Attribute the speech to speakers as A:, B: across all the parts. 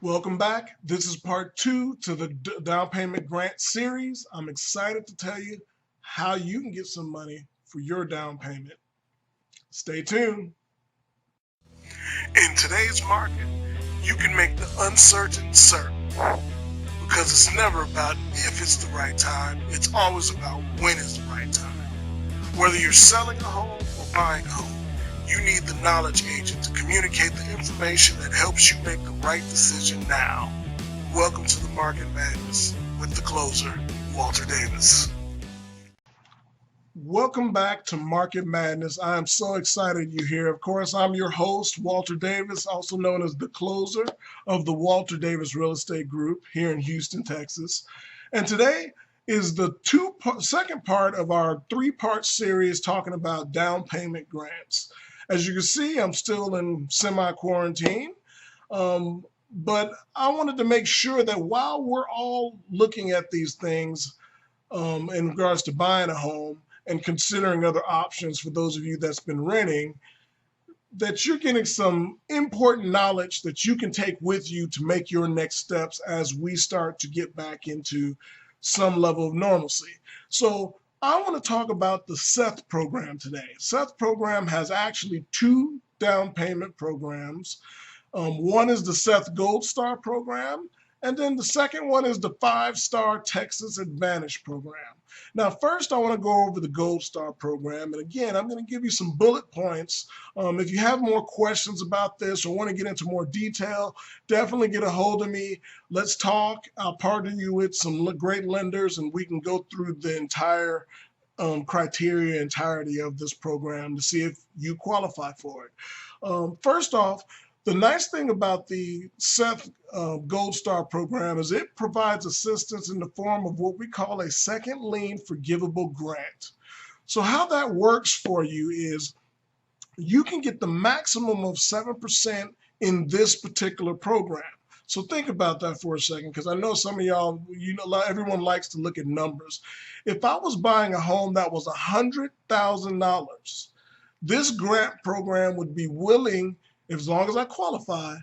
A: Welcome back. This is part two to the down payment grant series. I'm excited to tell you how you can get some money for your down payment. Stay tuned. In today's market, you can make the uncertain certain because it's never about if it's the right time, it's always about when is the right time. Whether you're selling a home or buying a home, you need the knowledge agent to communicate the information that helps you make the right decision now. Welcome to the Market Madness with the closer, Walter Davis. Welcome back to Market Madness. I am so excited you're here. Of course, I'm your host, Walter Davis, also known as the closer of the Walter Davis Real Estate Group here in Houston, Texas. And today is the second part of our three-part series talking about down payment grants. As you can see, I'm still in semi-quarantine, but I wanted to make sure that while we're all looking at these things in regards to buying a home and considering other options for those of you that's been renting, that you're getting some important knowledge that you can take with you to make your next steps as we start to get back into some level of normalcy. So I want to talk about the Seth program today. Seth program has actually two down payment programs. One is the Seth Goldstar program, and then the second one is the 5-Star Texas Advantage program. Now, first, I want to go over the Goldstar program. And again, I'm going to give you some bullet points. If you have more questions about this or want to get into more detail, definitely get a hold of me. Let's talk. I'll partner you with some great lenders, and we can go through the entire entirety of this program to see if you qualify for it. First off, the nice thing about the Seth Gold Star program is it provides assistance in the form of what we call a second lien forgivable grant. So how that works for you is you can get the maximum of 7% in this particular program. So think about that for a second, because I know some of y'all, everyone likes to look at numbers. If I was buying a home that was $100,000, this grant program would be willing, as long as I qualify,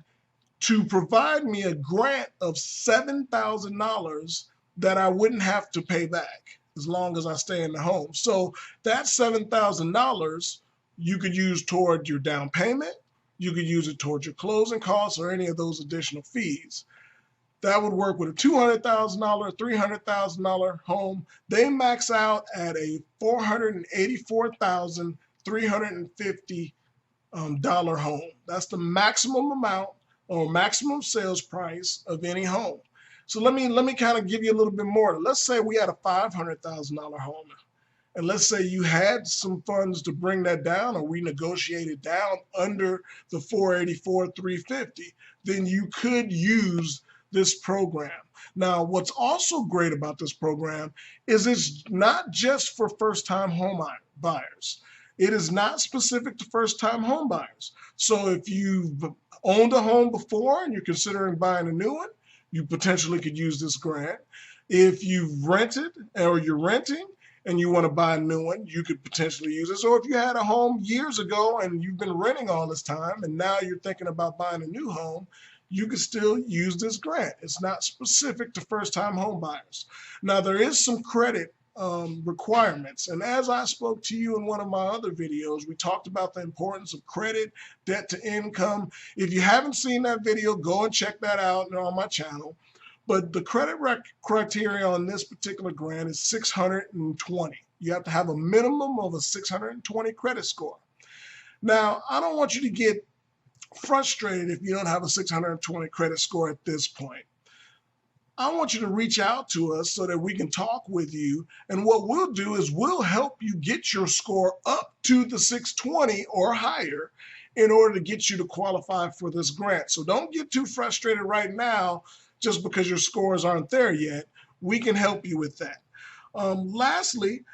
A: to provide me a grant of $7,000 that I wouldn't have to pay back as long as I stay in the home. So that $7,000 you could use toward your down payment, you could use it towards your closing costs or any of those additional fees. That would work with a $200,000, $300,000 home. They max out at a $484,350 home. That's the maximum amount or maximum sales price of any home. So let me kind of give you a little bit more. Let's say we had a $500,000 home, and let's say you had some funds to bring that down, or we negotiated down under the 484,350. Then you could use this program. Now, what's also great about this program is it's not just for first-time home buyers. It is not specific to first-time home buyers. So if you've owned a home before and you're considering buying a new one, you potentially could use this grant. If you've rented or you're renting and you want to buy a new one, you could potentially use it. So if you had a home years ago and you've been renting all this time and now you're thinking about buying a new home, you can still use this grant. It's not specific to first-time home buyers. Now, there is some credit requirements. And as I spoke to you in one of my other videos, we talked about the importance of credit, debt to income. If you haven't seen that video, go and check that out on my channel. But the credit criteria on this particular grant is 620. You have to have a minimum of a 620 credit score. Now, I don't want you to get frustrated if you don't have a 620 credit score at this point. I want you to reach out to us so that we can talk with you. And what we'll do is we'll help you get your score up to the 620 or higher in order to get you to qualify for this grant. So don't get too frustrated right now just because your scores aren't there yet. We can help you with that. Lastly,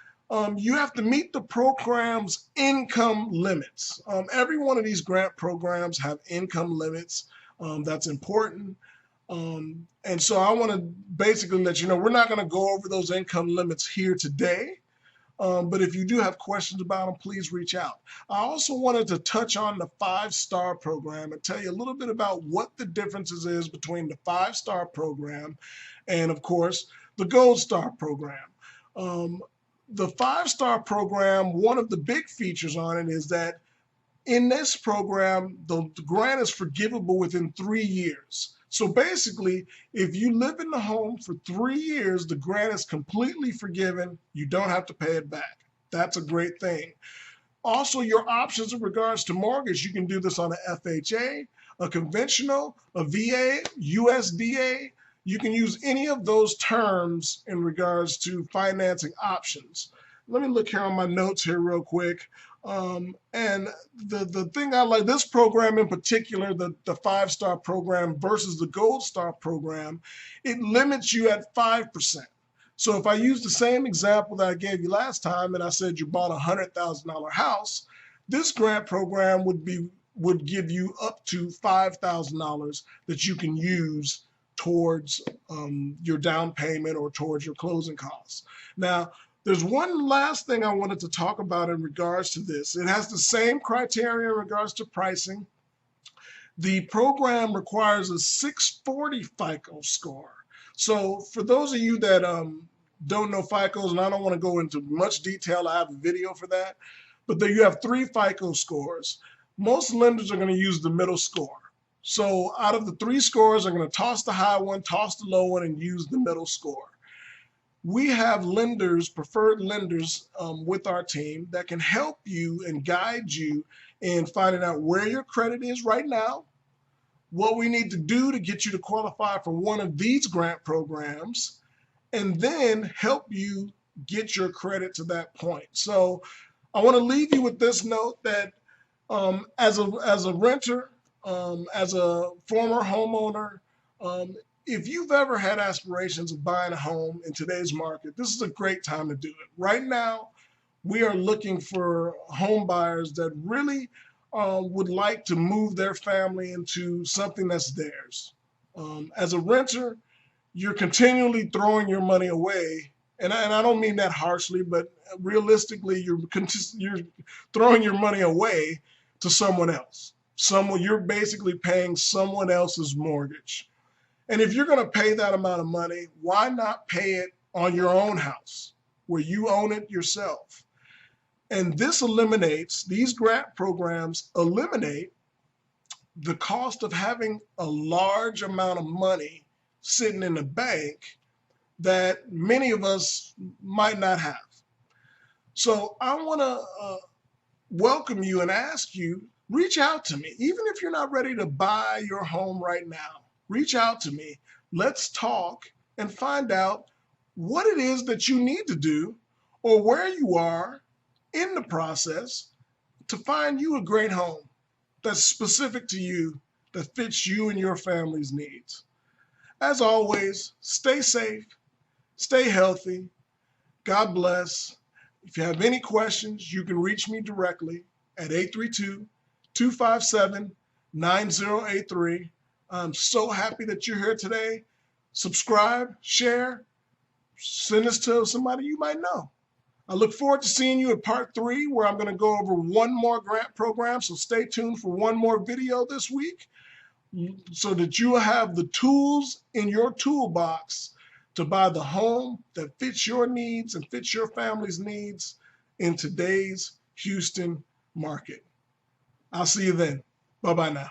A: you have to meet the program's income limits. Every one of these grant programs have income limits. That's important. And so I want to basically let you know we're not going to go over those income limits here today. But if you do have questions about them, please reach out. I also wanted to touch on the 5-star program and tell you a little bit about what the differences is between the 5-star program and, of course, the Goldstar program. The 5-star program, one of the big features on it is that in this program, the grant is forgivable within 3 years. So basically, if you live in the home for 3 years, the grant is completely forgiven. You don't have to pay it back. That's a great thing. Also, your options in regards to mortgage, you can do this on a FHA, a conventional, a VA, USDA. You can use any of those terms in regards to financing options. Let me look here on my notes here real quick. And the thing I like, this program in particular, the 5-star program versus the Goldstar program, it limits you at 5%. So if I use the same example that I gave you last time and I said you bought a $100,000 house, this grant program would give you up to $5,000 that you can use towards your down payment or towards your closing costs. Now, there's one last thing I wanted to talk about in regards to this. It has the same criteria in regards to pricing. The program requires a 640 FICO score. So for those of you that don't know FICOs, and I don't want to go into much detail, I have a video for that, but there you have 3 FICO scores. Most lenders are going to use the middle score. So out of the 3 scores, they're going to toss the high one, toss the low one, and use the middle score. We have lenders, preferred lenders with our team that can help you and guide you in finding out where your credit is right now, what we need to do to get you to qualify for one of these grant programs, and then help you get your credit to that point. So I want to leave you with this note that as a renter, as a former homeowner, if you've ever had aspirations of buying a home in today's market, this is a great time to do it. Right now, we are looking for home buyers that really would like to move their family into something that's theirs. As a renter, you're continually throwing your money away. And I don't mean that harshly, but realistically, you're throwing your money away to someone else. You're basically paying someone else's mortgage. And if you're going to pay that amount of money, why not pay it on your own house where you own it yourself? And these grant programs eliminate the cost of having a large amount of money sitting in the bank that many of us might not have. So I want to welcome you and ask you, reach out to me. Even if you're not ready to buy your home right now, reach out to me. Let's talk and find out what it is that you need to do or where you are in the process to find you a great home that's specific to you, that fits you and your family's needs. As always, stay safe, stay healthy. God bless. If you have any questions, you can reach me directly at 832-257-9083. I'm so happy that you're here today. Subscribe, share, send this to somebody you might know. I look forward to seeing you at part 3, where I'm going to go over one more grant program. So stay tuned for one more video this week so that you will have the tools in your toolbox to buy the home that fits your needs and fits your family's needs in today's Houston market. I'll see you then. Bye-bye now.